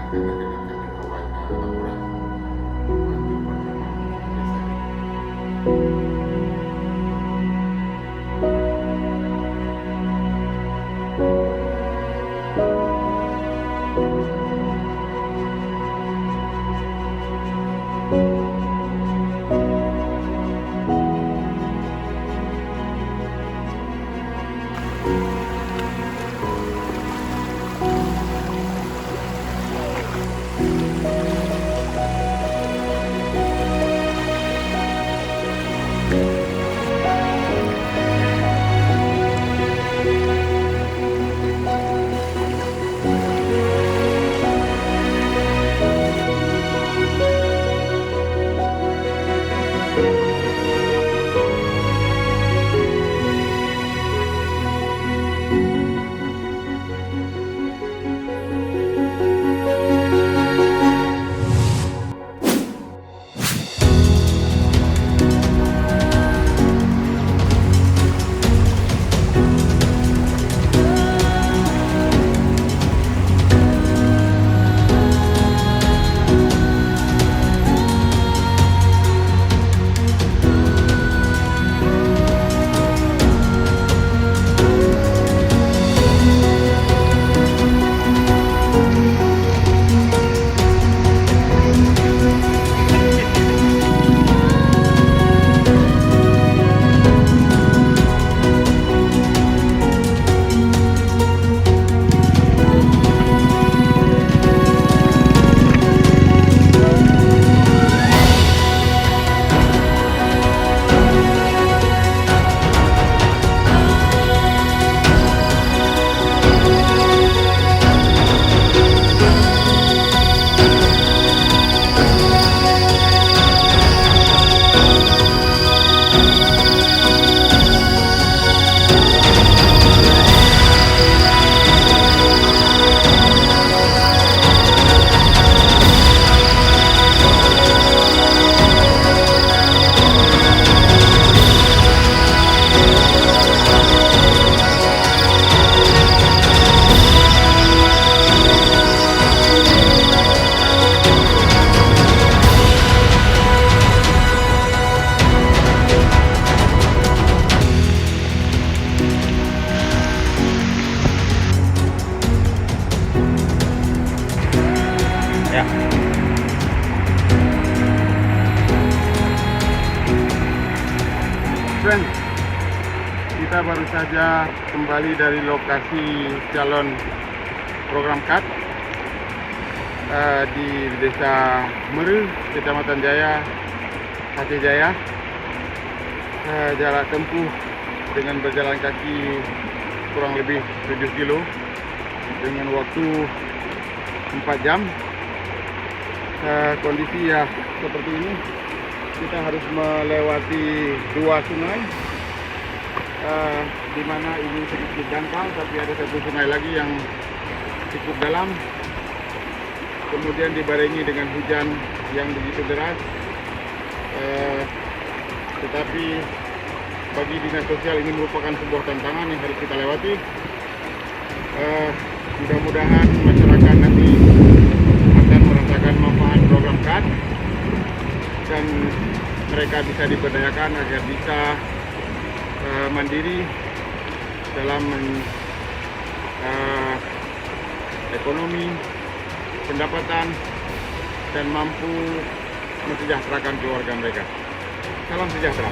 karena dengan awalnya laporan bantu perkembangan desa ini. Ya. Friend, kita baru saja kembali dari lokasi calon program CAT di desa Meru, Kecamatan Jaya, Aceh Jaya. Jarak tempuh dengan berjalan kaki kurang lebih 7 kilo dengan waktu 4 jam. Kondisi ya seperti ini, kita harus melewati 2 sungai, di mana ini sedikit dangkal, tapi ada satu sungai lagi yang cukup dalam. Kemudian dibarengi dengan hujan yang begitu deras, tetapi bagi dinas sosial ini merupakan sebuah tantangan yang harus kita lewati. Mudah-mudahan masyarakat nanti akan merasakan manfaat program CAT dan mereka bisa diberdayakan agar bisa mandiri dalam ekonomi, pendapatan, dan mampu mensejahterakan keluarga mereka. Salam sejahtera.